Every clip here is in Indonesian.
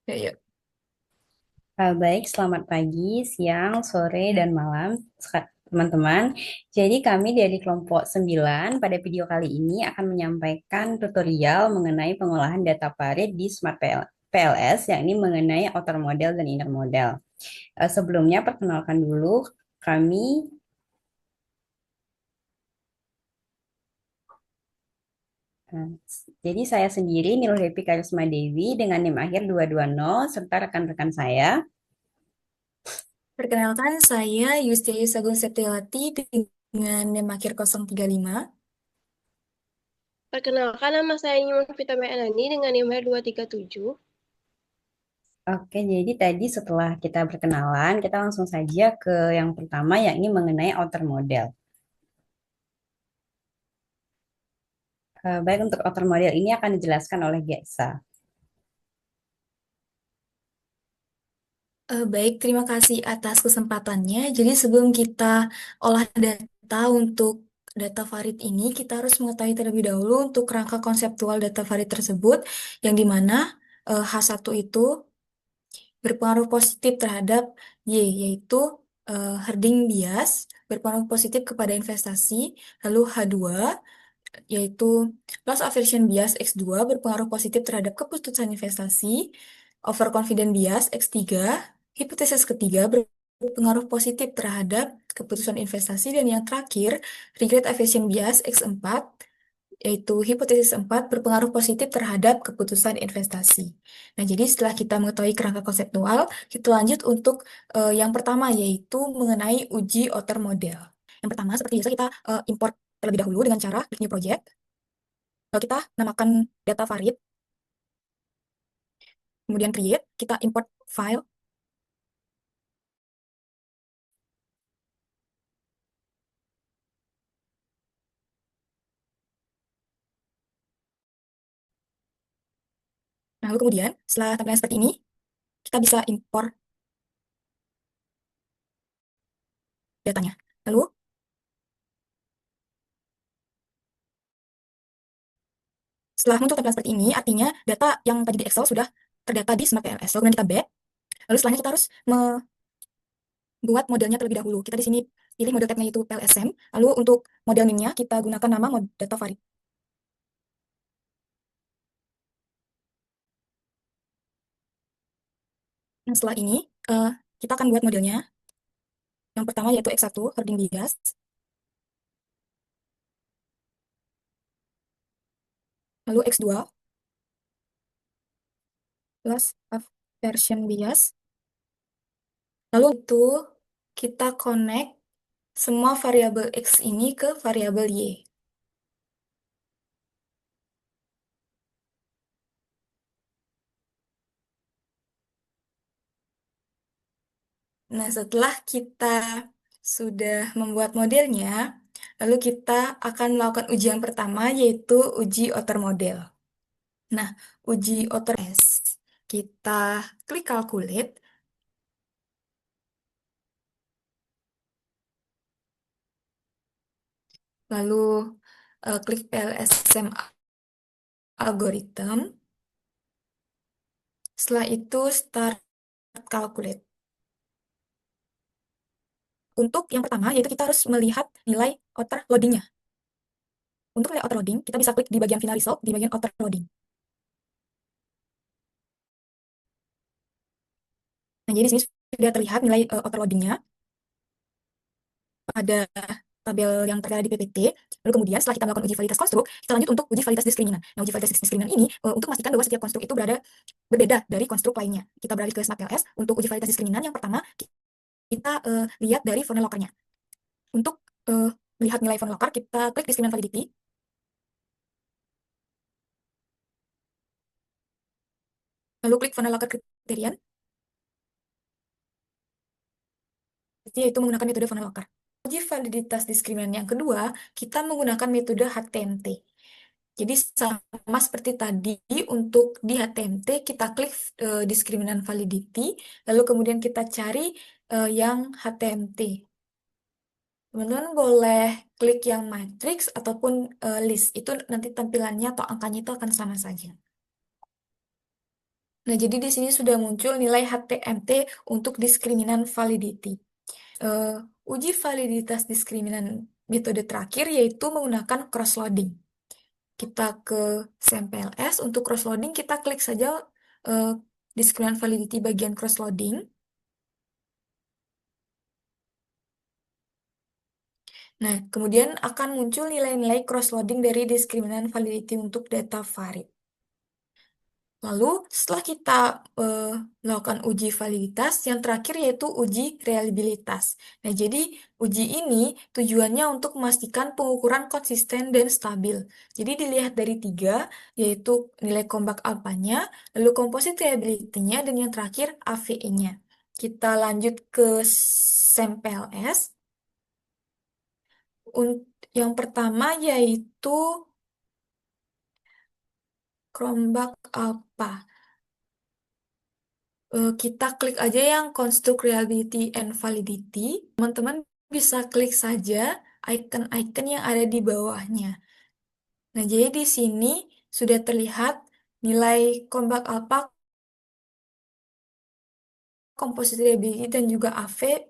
Ya, ya. Baik, selamat pagi, siang, sore, dan malam, teman-teman. Jadi kami dari kelompok 9 pada video kali ini akan menyampaikan tutorial mengenai pengolahan data parit di Smart PLS, yakni mengenai outer model dan inner model. Sebelumnya, perkenalkan dulu kami. eh, jadi saya sendiri, Nurul Depi Karisma Dewi, dengan NIM akhir 220, serta rekan-rekan saya. Perkenalkan, saya Yustia Sagung Septiawati dengan NIM akhir 035. Perkenalkan, nama saya Nyuman Vita Melani dengan nomor 237. Oke, jadi tadi setelah kita berkenalan, kita langsung saja ke yang pertama, yakni mengenai outer model. Baik, untuk outer model ini akan dijelaskan oleh Gesa. Baik, terima kasih atas kesempatannya. Jadi sebelum kita olah data untuk data valid ini, kita harus mengetahui terlebih dahulu untuk rangka konseptual data valid tersebut, yang dimana H1 itu berpengaruh positif terhadap Y, yaitu herding bias, berpengaruh positif kepada investasi, lalu H2 yaitu loss aversion bias X2 berpengaruh positif terhadap keputusan investasi, overconfident bias X3, hipotesis ketiga berpengaruh positif terhadap keputusan investasi, dan yang terakhir, regret aversion bias X4, yaitu hipotesis 4 berpengaruh positif terhadap keputusan investasi. Nah, jadi setelah kita mengetahui kerangka konseptual, kita lanjut untuk yang pertama, yaitu mengenai uji outer model. Yang pertama, seperti biasa kita import terlebih dahulu dengan cara klik new project. Lalu kita namakan data varit, kemudian create, kita import file. Nah, lalu kemudian setelah tampilan seperti ini, kita bisa import datanya. Lalu setelah muncul tampilan seperti ini, artinya data yang tadi di Excel sudah terdata di Smart PLS. Lalu kemudian kita back. Lalu selanjutnya kita harus membuat modelnya terlebih dahulu. Kita di sini pilih model tag-nya yaitu PLSM. Lalu untuk model name-nya kita gunakan nama data varit. Nah, setelah ini kita akan buat modelnya. Yang pertama yaitu X1, herding bias. Lalu X2, loss aversion bias. Lalu itu kita connect semua variabel X ini ke variabel Y. Nah, setelah kita sudah membuat modelnya, lalu kita akan melakukan ujian pertama, yaitu uji outer model. Nah, uji outer S, kita klik calculate, lalu klik PLSM algorithm. Setelah itu start calculate. Untuk yang pertama, yaitu kita harus melihat nilai outer loading-nya. Untuk nilai outer loading, kita bisa klik di bagian final result, di bagian outer loading. Nah, jadi di sini sudah terlihat nilai outer loading-nya pada tabel yang tertera di PPT. Lalu kemudian setelah kita melakukan uji validitas konstruk, kita lanjut untuk uji validitas diskriminan. Nah, uji validitas diskriminan ini untuk memastikan bahwa setiap konstruk itu berbeda dari konstruk lainnya. Kita beralih ke Smart PLS. Untuk uji validitas diskriminan yang pertama, kita lihat dari funnel locker-nya. Untuk melihat nilai funnel locker, kita klik diskriminan validity. Lalu klik funnel locker criterion, yaitu menggunakan metode funnel locker. Uji validitas diskriminan yang kedua, kita menggunakan metode HTMT. Jadi sama seperti tadi, untuk di HTMT kita klik diskriminan validity, lalu kemudian kita cari yang HTMT. Teman-teman boleh klik yang matrix ataupun list, itu nanti tampilannya atau angkanya itu akan sama saja. Nah, jadi di sini sudah muncul nilai HTMT untuk diskriminan validity. Eh, Uji validitas diskriminan metode terakhir yaitu menggunakan cross-loading. Kita ke SampleS, untuk cross-loading kita klik saja eh, diskriminan validity bagian cross-loading. Nah, kemudian akan muncul nilai-nilai cross-loading dari diskriminan validity untuk data valid. Lalu setelah kita eh, melakukan uji validitas, yang terakhir yaitu uji reliabilitas. Nah, jadi uji ini tujuannya untuk memastikan pengukuran konsisten dan stabil. Jadi dilihat dari tiga, yaitu nilai comeback alpha-nya, lalu composite reliability-nya, dan yang terakhir AVE-nya. Kita lanjut ke sampel S. Yang pertama yaitu comeback alpha. Kita klik aja yang Construct Reliability and Validity. Teman-teman bisa klik saja icon-icon yang ada di bawahnya. Nah, jadi di sini sudah terlihat nilai comeback alpha, composite reliability, dan juga AV.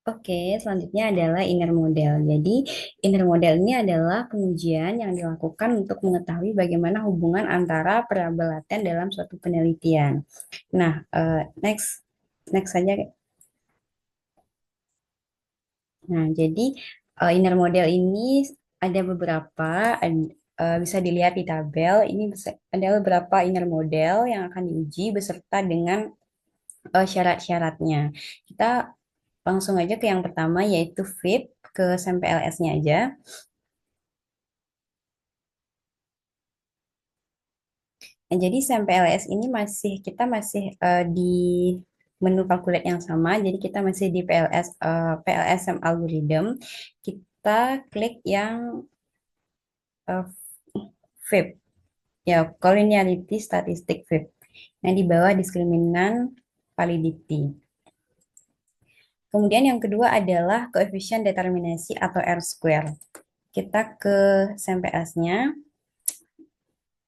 Oke, selanjutnya adalah inner model. Jadi, inner model ini adalah pengujian yang dilakukan untuk mengetahui bagaimana hubungan antara variabel laten dalam suatu penelitian. Nah, next saja. Nah, jadi inner model ini ada beberapa, bisa dilihat di tabel. Ini ada beberapa inner model yang akan diuji beserta dengan syarat-syaratnya. Kita langsung aja ke yang pertama yaitu fit ke sampel LS-nya aja. Nah, jadi sampel LS ini kita masih di menu calculate yang sama. Jadi kita masih di PLSM algorithm. Kita klik yang FIP, ya collinearity statistic FIP. Nah, di bawah diskriminan validity. Kemudian yang kedua adalah koefisien determinasi atau R square. Kita ke SampleS-nya,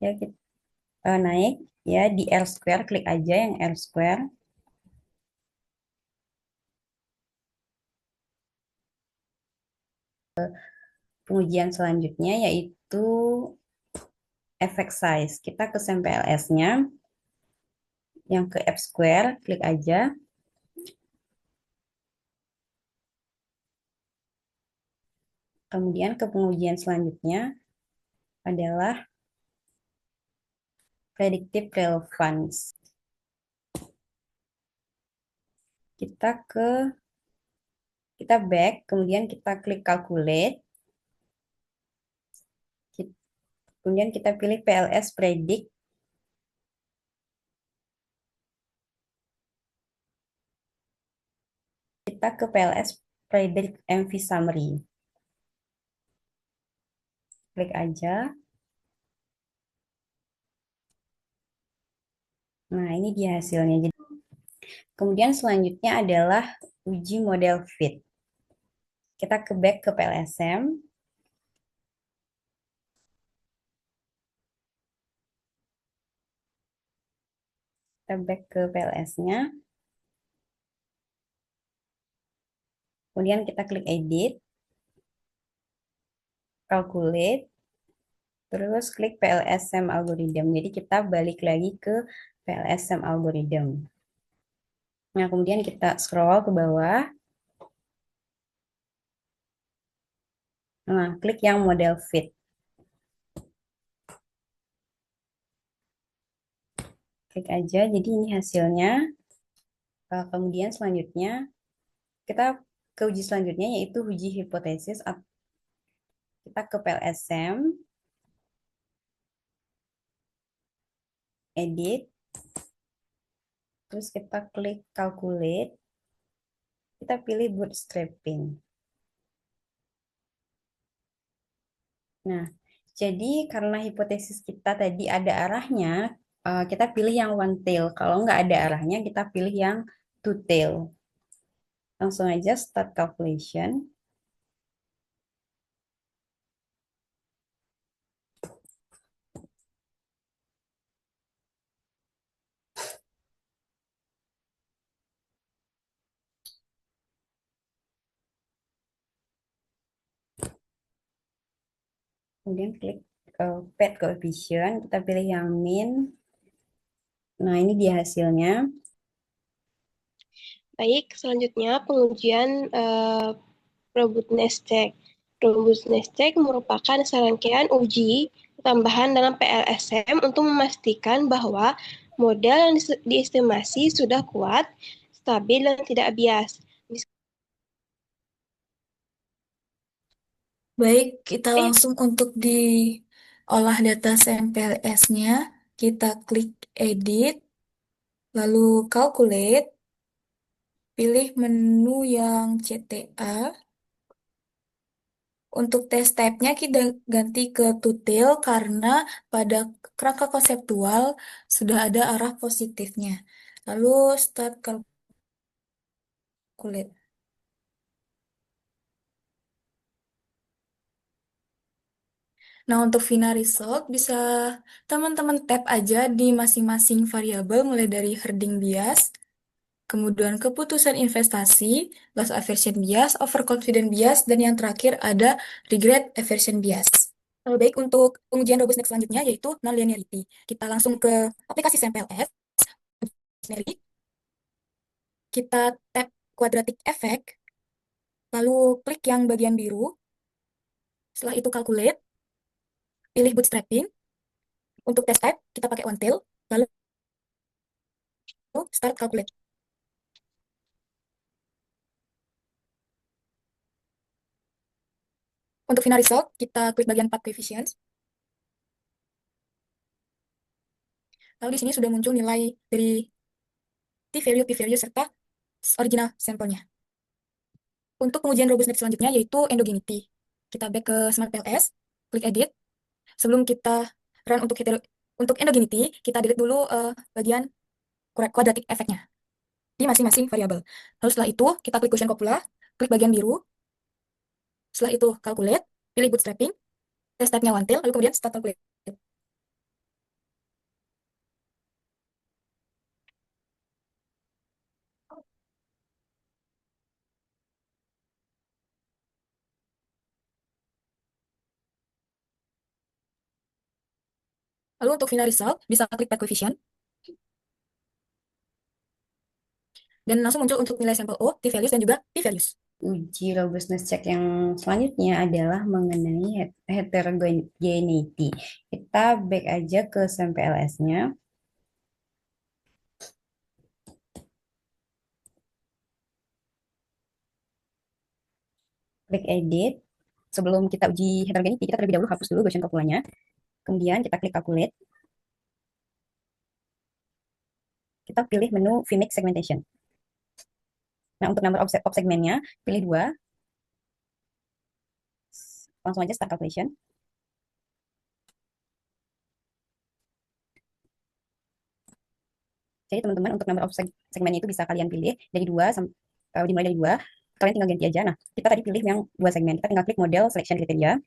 ya kita naik ya di R square, klik aja yang R square. Pengujian selanjutnya yaitu effect size. Kita ke SampleS-nya, yang ke F square, klik aja. Kemudian ke pengujian selanjutnya adalah predictive relevance. Kita back, kemudian kita klik calculate. Kemudian kita pilih PLS predict. Kita ke PLS predict MV summary. Klik aja. Nah, ini dia hasilnya. Kemudian selanjutnya adalah uji model fit. Kita ke back ke PLSM. Kita back ke PLS-nya. Kemudian kita klik edit. Calculate. Terus klik PLSM algorithm. Jadi kita balik lagi ke PLSM algorithm. Nah, kemudian kita scroll ke bawah. Nah, klik yang model fit. Klik aja, jadi ini hasilnya. Kemudian selanjutnya, kita ke uji selanjutnya yaitu uji hipotesis. Kita ke PLSM, edit, terus kita klik calculate, kita pilih bootstrapping. Nah, jadi karena hipotesis kita tadi ada arahnya, kita pilih yang one tail. Kalau nggak ada arahnya, kita pilih yang two tail. Langsung aja start calculation. Kemudian klik pad coefficient, kita pilih yang min. Nah, ini dia hasilnya. Baik, selanjutnya pengujian robustness check. Robustness check merupakan serangkaian uji tambahan dalam PLSM untuk memastikan bahwa model yang diestimasi sudah kuat, stabil, dan tidak bias. Baik, kita langsung untuk di olah data SMPLS-nya, kita klik edit, lalu calculate, pilih menu yang CTA. Untuk test type-nya kita ganti ke tutil karena pada kerangka konseptual sudah ada arah positifnya. Lalu start calculate. Nah, untuk final result bisa teman-teman tap aja di masing-masing variabel mulai dari herding bias, kemudian keputusan investasi, loss aversion bias, overconfident bias, dan yang terakhir ada regret aversion bias. Baik, untuk pengujian robustness selanjutnya yaitu non-linearity. Kita langsung ke aplikasi SampleF, kita tap quadratic effect, lalu klik yang bagian biru, setelah itu calculate, pilih bootstrapping, untuk test type kita pakai one tail, lalu start calculate. Untuk final result, kita klik bagian part coefficients. Lalu di sini sudah muncul nilai dari t-value, p-value, serta original sampelnya. Untuk pengujian robustness selanjutnya yaitu endogeneity. Kita back ke SmartPLS, klik edit. Sebelum kita run untuk endogeneity, kita delete dulu bagian quadratic effect-nya di masing-masing variabel. Lalu setelah itu, kita klik Gaussian copula, klik bagian biru. Setelah itu, calculate, pilih bootstrapping, test type-nya one tail, lalu kemudian start calculate. Lalu untuk final result, bisa klik pad coefficient, dan langsung muncul untuk nilai sampel O, t-values, dan juga p-values. Uji robustness check yang selanjutnya adalah mengenai heterogeneity. Kita back aja ke SampleLS-nya. Klik edit. Sebelum kita uji heterogeneity, kita terlebih dahulu hapus dulu Gaussian copulanya. Kemudian kita klik calculate. Kita pilih menu VMix segmentation. Nah, untuk number of segmennya, pilih 2. Langsung aja start calculation. Jadi teman-teman untuk number of segmennya itu bisa kalian pilih dari 2 dimulai dari 2. Kalian tinggal ganti aja. Nah, kita tadi pilih yang 2 segmen. Kita tinggal klik model selection kriteria.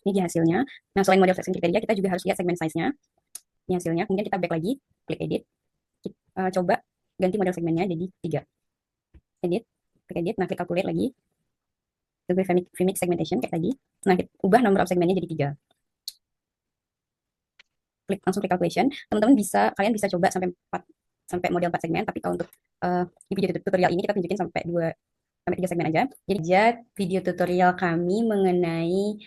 Ini dia hasilnya. Nah, selain model selection kriteria, kita juga harus lihat segmen size-nya. Ini hasilnya. Kemudian kita back lagi, klik edit. Coba ganti model segmennya jadi 3. Edit, klik edit. Nah, klik calculate lagi. Pilih VMix segmentation, kayak tadi. Nah, kita ubah number of segmennya jadi 3. Langsung klik calculation. Teman-teman kalian bisa coba sampai model 4 segmen, tapi kalau untuk di video tutorial ini kita tunjukin sampai 3 segmen aja. Jadi video tutorial kami mengenai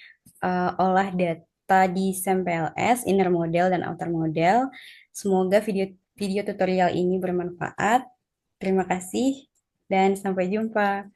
olah data di SampleLS, inner model dan outer model. Semoga video tutorial ini bermanfaat. Terima kasih dan sampai jumpa.